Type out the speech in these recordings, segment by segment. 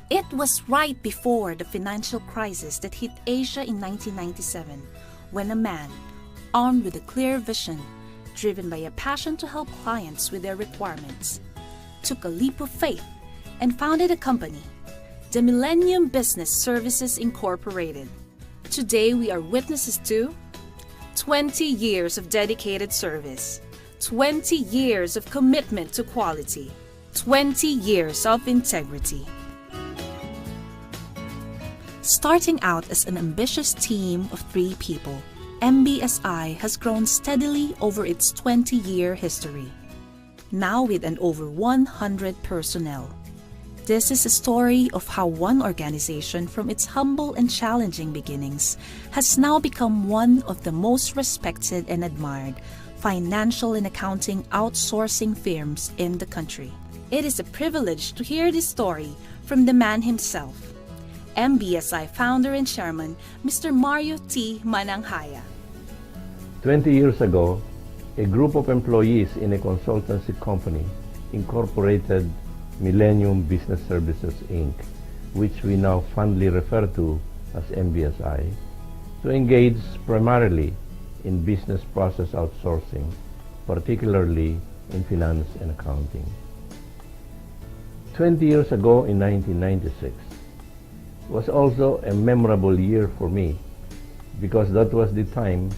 It was right before the financial crisis that hit Asia in 1997, when a man, armed with a clear vision, driven by a passion to help clients with their requirements, took a leap of faith and founded a company, the Millennium Business Services Incorporated. Today we are witnesses to 20 years of dedicated service, 20 years of commitment to quality, 20 years of integrity. Starting out as an ambitious team of 3 people, MBSI has grown steadily over its 20-year history, now with an over 100 personnel. This is a story of how one organization from its humble and challenging beginnings has now become one of the most respected and admired financial and accounting outsourcing firms in the country. It is a privilege to hear this story from the man himself, MBSI founder and chairman, Mr. Mario T. Mananghaya. 20 years ago, a group of employees in a consultancy company incorporated Millennium Business Services, Inc., which we now fondly refer to as MBSI, to engage primarily in business process outsourcing, particularly in finance and accounting. 20 years ago, in 1996, was also a memorable year for me because that was the time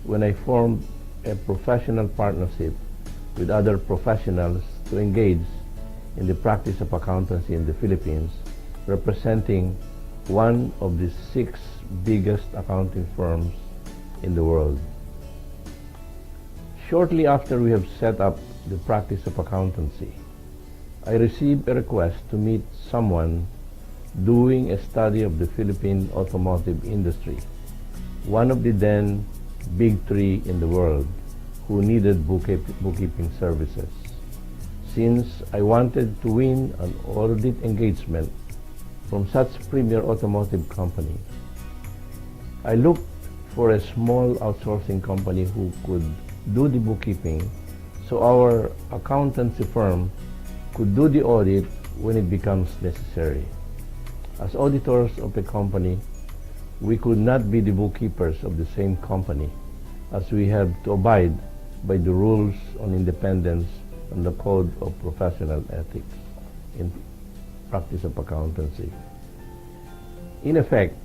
when I formed a professional partnership with other professionals to engage in the practice of accountancy in the Philippines, representing one of the 6 biggest accounting firms in the world. Shortly after we have set up the practice of accountancy, I received a request to meet someone doing a study of the Philippine automotive industry, one of the then big 3 in the world, who needed bookkeeping services. Since I wanted to win an audit engagement from such premier automotive company, I looked for a small outsourcing company who could do the bookkeeping so our accountancy firm could do the audit when it becomes necessary. As auditors of a company, we could not be the bookkeepers of the same company, as we have to abide by the rules on independence and the code of professional ethics in practice of accountancy. In effect,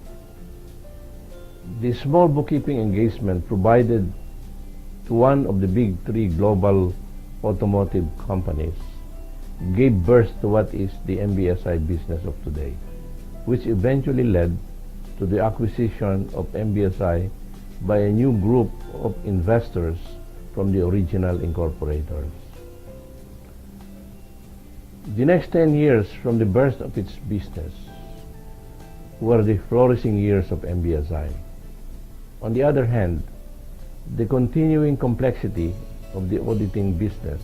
the small bookkeeping engagement provided to one of the big 3 global automotive companies gave birth to what is the MBSI business of today, which eventually led to the acquisition of MBSI by a new group of investors from the original incorporators. The next 10 years from the birth of its business were the flourishing years of MBSI. On the other hand, the continuing complexity of the auditing business,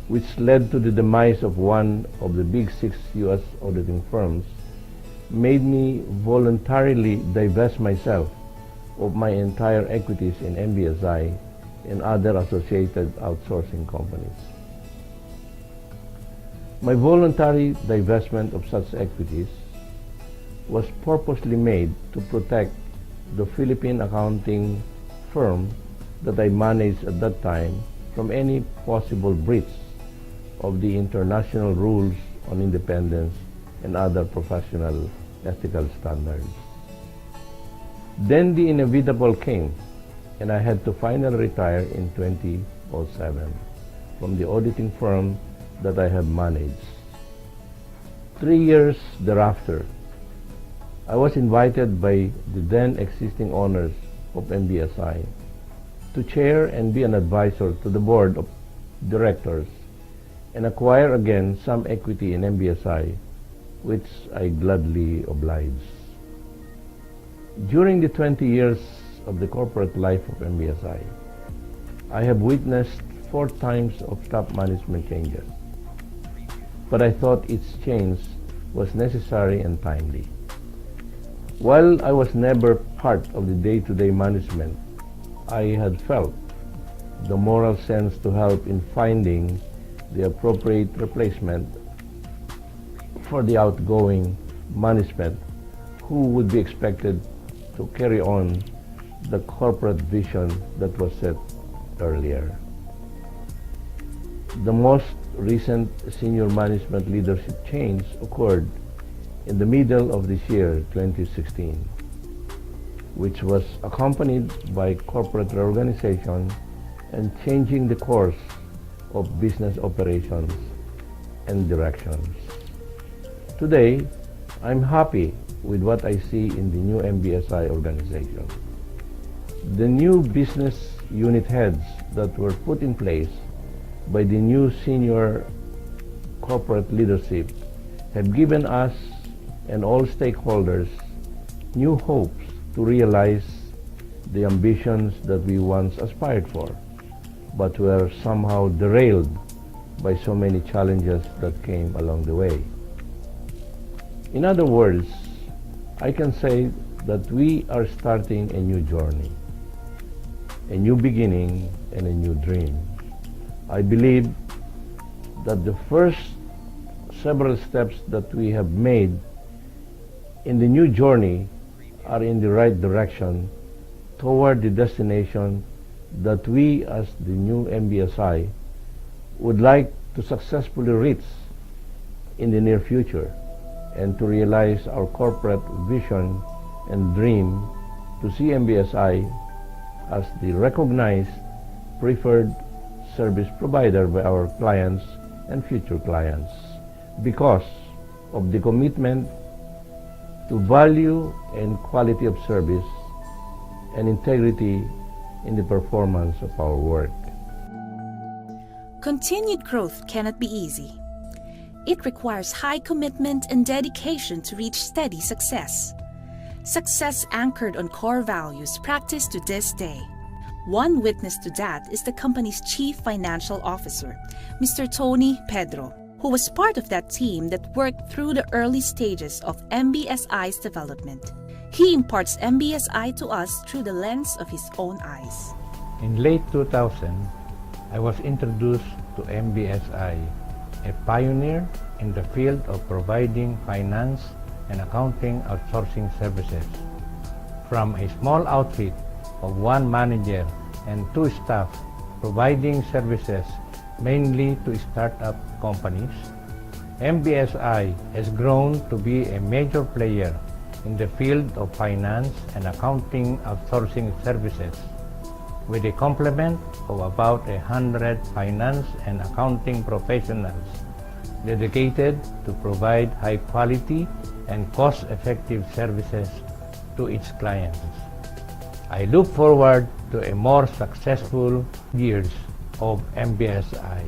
which led to the demise of one of the big 6 U.S. auditing firms, made me voluntarily divest myself of my entire equities in MBSI and other associated outsourcing companies. My voluntary divestment of such equities was purposely made to protect the Philippine accounting firm that I managed at that time from any possible breach of the international rules on independence and other professional ethical standards. Then the inevitable came, and I had to finally retire in 2007 from the auditing firm that I have managed. 3 years thereafter, I was invited by the then existing owners of MBSI to chair and be an advisor to the board of directors and acquire again some equity in MBSI, which I gladly obliged. During the 20 years of the corporate life of MBSI, I have witnessed 4 times of top management changes, but I thought its change was necessary and timely. While I was never part of the day-to-day management, I had felt the moral sense to help in finding the appropriate replacement for the outgoing management who would be expected to carry on the corporate vision that was set earlier. The most recent senior management leadership change occurred in the middle of this year, 2016, which was accompanied by corporate reorganization and changing the course of business operations and directions. Today, I'm happy with what I see in the new MBSI organization. The new business unit heads that were put in place by the new senior corporate leadership have given us and all stakeholders new hopes to realize the ambitions that we once aspired for, but were somehow derailed by so many challenges that came along the way. In other words, I can say that we are starting a new journey, a new beginning, and a new dream. I believe that the first several steps that we have made in the new journey are in the right direction toward the destination that we as the new MBSI would like to successfully reach in the near future, and to realize our corporate vision and dream to see MBSI as the recognized preferred service provider by our clients and future clients because of the commitment to value and quality of service and integrity in the performance of our work. Continued growth cannot be easy. It requires high commitment and dedication to reach steady success. Success anchored on core values practiced to this day. One witness to that is the company's Chief Financial Officer, Mr. Tony Pedro, who was part of that team that worked through the early stages of MBSI's development. He imparts MBSI to us through the lens of his own eyes. In late 2000, I was introduced to MBSI, a pioneer in the field of providing finance and accounting outsourcing services. From a small outfit of one manager and two staff providing services mainly to startup companies, MBSI has grown to be a major player in the field of finance and accounting outsourcing services, with a complement of about 100 finance and accounting professionals dedicated to provide high-quality and cost-effective services to its clients. I look forward to a more successful years of MBSI.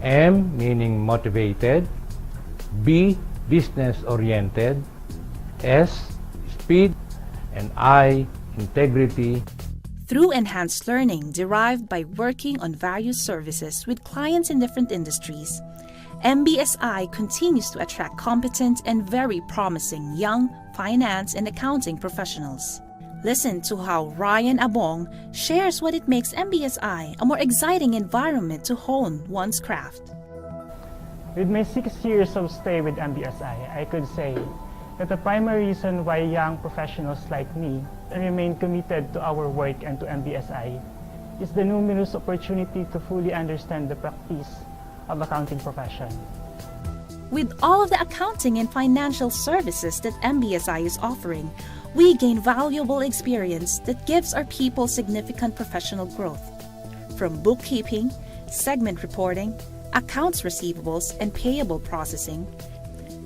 M meaning motivated, B business-oriented, S speed, and I integrity. Through enhanced learning derived by working on various services with clients in different industries, MBSI continues to attract competent and very promising young finance and accounting professionals. Listen to how Ryan Abong shares what it makes MBSI a more exciting environment to hone one's craft. With my 6 years of stay with MBSI, I could say that the primary reason why young professionals like me remain committed to our work and to MBSI is the numerous opportunity to fully understand the practice of accounting profession. With all of the accounting and financial services that MBSI is offering, we gain valuable experience that gives our people significant professional growth. From bookkeeping, segment reporting, accounts receivables and payable processing,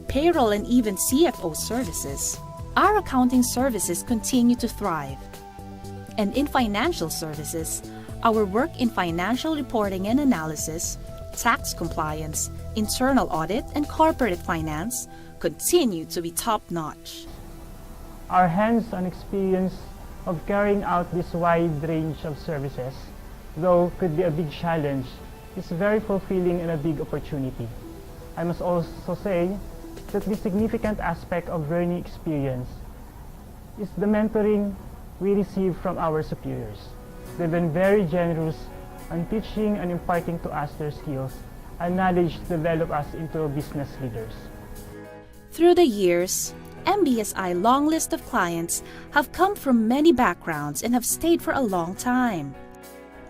payroll and even CFO services, our accounting services continue to thrive. And in financial services, our work in financial reporting and analysis, tax compliance, internal audit, and corporate finance continue to be top-notch. Our hands-on experience of carrying out this wide range of services, though could be a big challenge, is very fulfilling and a big opportunity. I must also say that the significant aspect of learning experience is the mentoring we receive from our superiors. They've been very generous on teaching and imparting to us their skills and knowledge to develop us into business leaders. Through the years, MBSI long list of clients have come from many backgrounds and have stayed for a long time.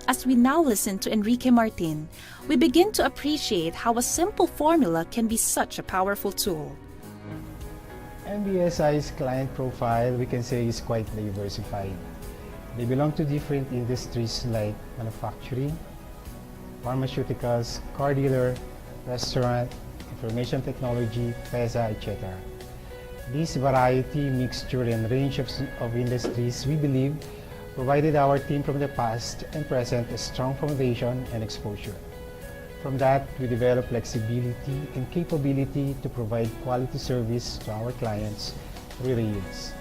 As we now listen to Enrique Martin, we begin to appreciate how a simple formula can be such a powerful tool. MBSI's client profile, we can say, is quite diversified. They belong to different industries like manufacturing, pharmaceuticals, car dealer, restaurant, information technology, PESA, etc. This variety, mixture, and range of industries, we believe, provided our team from the past and present a strong foundation and exposure. From that, we develop flexibility and capability to provide quality service to our clients through the years.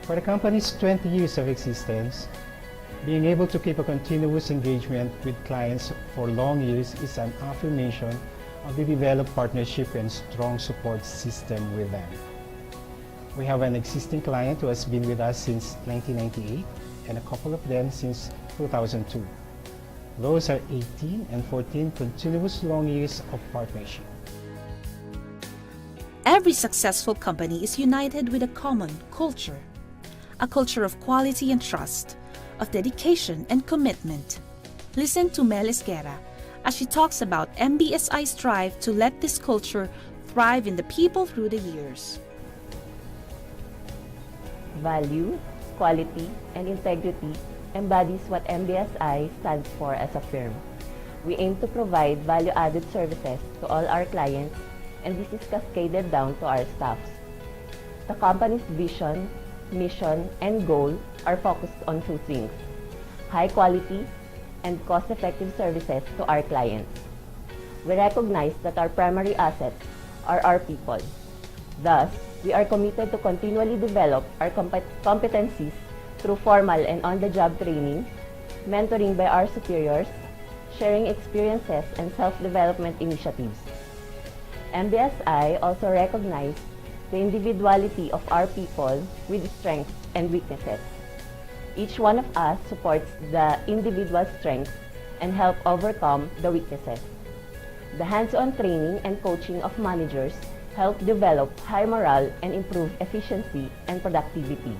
For the company's 20 years of existence, being able to keep a continuous engagement with clients for long years is an affirmation of the developed partnership and strong support system with them. We have an existing client who has been with us since 1998 and a couple of them since 2002. Those are 18 and 14 continuous long years of partnership. Every successful company is united with a common culture, a culture of quality and trust, of dedication and commitment. Listen to Mel Esquera as she talks about MBSI's drive to let this culture thrive in the people through the years. Value, quality, and integrity embodies what MBSI stands for as a firm. We aim to provide value-added services to all our clients, and this is cascaded down to our staffs. The company's vision, mission, and goal are focused on two things: high quality and cost-effective services to our clients. We recognize that our primary assets are our people. Thus, we are committed to continually develop our competencies through formal and on-the-job training, mentoring by our superiors, sharing experiences, and self-development initiatives. MBSI also recognizes the individuality of our people with strengths and weaknesses. Each one of us supports the individual's strengths and help overcome the weaknesses. The hands-on training and coaching of managers help develop high morale and improve efficiency and productivity.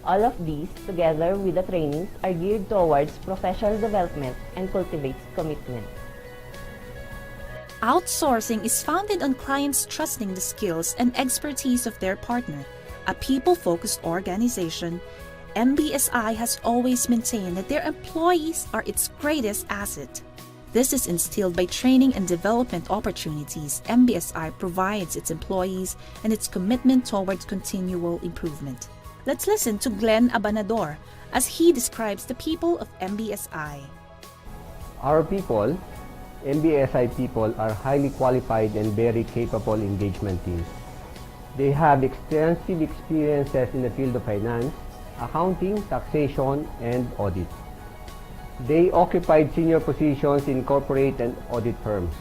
All of these, together with the trainings, are geared towards professional development and cultivates commitment. Outsourcing is founded on clients trusting the skills and expertise of their partner. A people-focused organization, MBSI has always maintained that their employees are its greatest asset. This is instilled by training and development opportunities MBSI provides its employees and its commitment towards continual improvement. Let's listen to Glenn Abanador as he describes the people of MBSI. Our people, MBSI people, are highly qualified and very capable engagement teams. They have extensive experiences in the field of finance, accounting, taxation, and audit. They occupied senior positions in corporate and audit firms.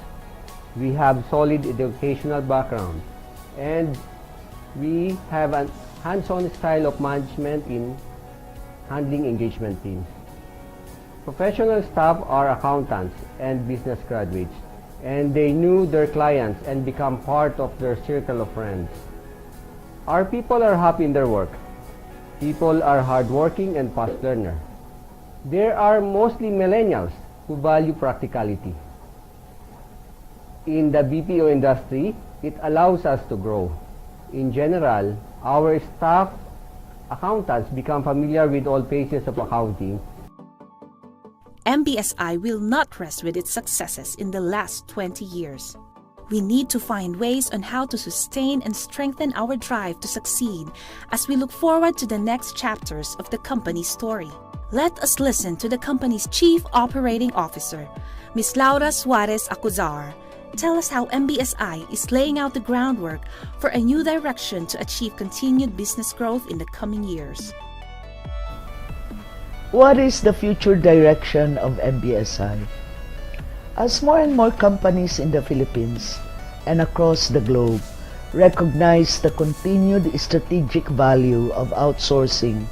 We have solid educational background, and we have a hands-on style of management in handling engagement teams. Professional staff are accountants and business graduates, and they knew their clients and become part of their circle of friends. Our people are happy in their work. People are hardworking and fast learner. There are mostly millennials who value practicality. In the BPO industry, it allows us to grow. In general, our staff accountants become familiar with all phases of accounting. MBSI will not rest with its successes in the last 20 years. We need to find ways on how to sustain and strengthen our drive to succeed as we look forward to the next chapters of the company's story. Let us listen to the company's Chief Operating Officer, Ms. Laura Suarez Acuzar, tell us how MBSI is laying out the groundwork for a new direction to achieve continued business growth in the coming years. What is the future direction of MBSI? As more and more companies in the Philippines and across the globe recognize the continued strategic value of outsourcing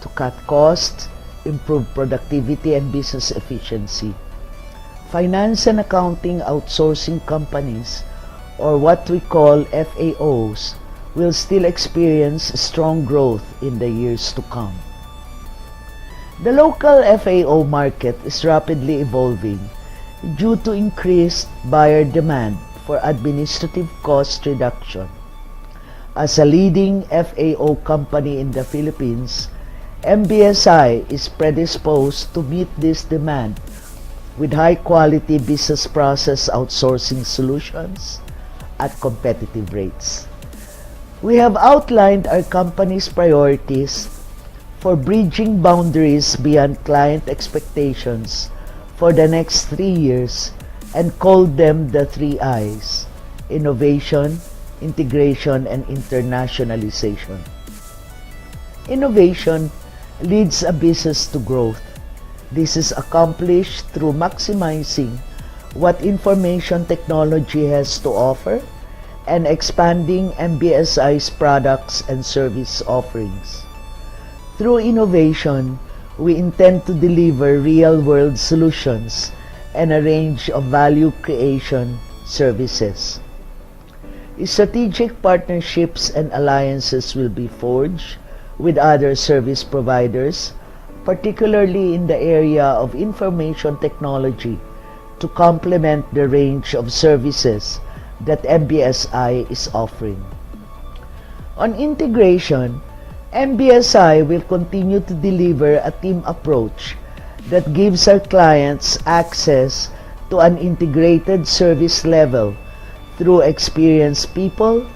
to cut costs, improve productivity and business efficiency, finance and accounting outsourcing companies or what we call FAOs, will still experience strong growth in the years to come. The local FAO market is rapidly evolving due to increased buyer demand for administrative cost reduction. As a leading FAO company in the Philippines, MBSI is predisposed to meet this demand with high-quality business process outsourcing solutions at competitive rates. We have outlined our company's priorities for bridging boundaries beyond client expectations for the next 3 years and called them the 3 I's: innovation, integration, and internationalization. Innovation leads a business to growth. This is accomplished through maximizing what information technology has to offer and expanding MBSI's products and service offerings. Through innovation, we intend to deliver real-world solutions and a range of value creation services. Strategic partnerships and alliances will be forged with other service providers, particularly in the area of information technology, to complement the range of services that MBSI is offering. On integration, MBSI will continue to deliver a team approach that gives our clients access to an integrated service level through experienced people,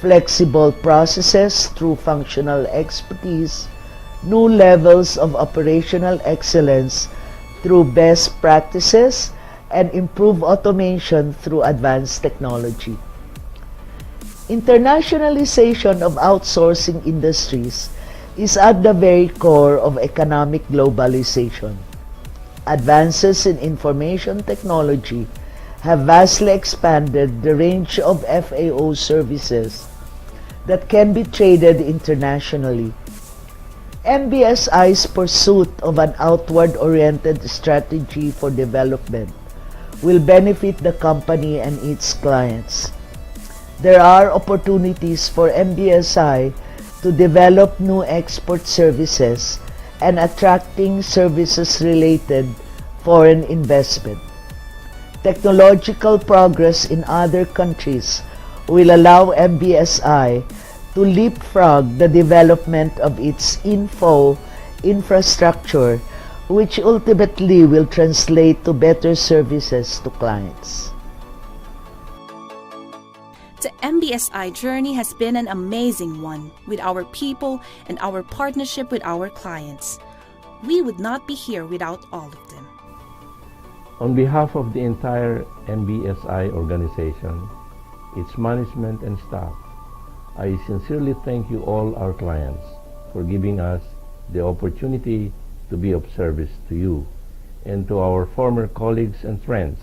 flexible processes through functional expertise, new levels of operational excellence through best practices, and improved automation through advanced technology. Internationalization of outsourcing industries is at the very core of economic globalization. Advances in information technology have vastly expanded the range of FAO services that can be traded internationally. MBSI's pursuit of an outward-oriented strategy for development will benefit the company and its clients. There are opportunities for MBSI to develop new export services and attracting services-related foreign investment. Technological progress in other countries will allow MBSI to leapfrog the development of its infrastructure, which ultimately will translate to better services to clients. The MBSI journey has been an amazing one with our people and our partnership with our clients. We would not be here without all of them. On behalf of the entire MBSI organization, its management and staff, I sincerely thank you all our clients for giving us the opportunity to be of service to you, and to our former colleagues and friends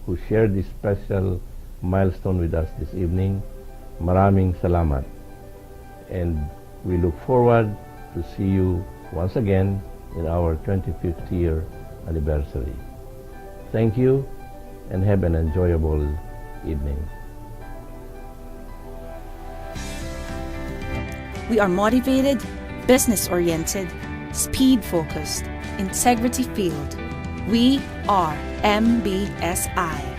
who shared this special milestone with us this evening. Maraming salamat. And we look forward to see you once again in our 25th year anniversary. Thank you and have an enjoyable evening. We are motivated, business-oriented, speed-focused, integrity-filled. We are MBSI.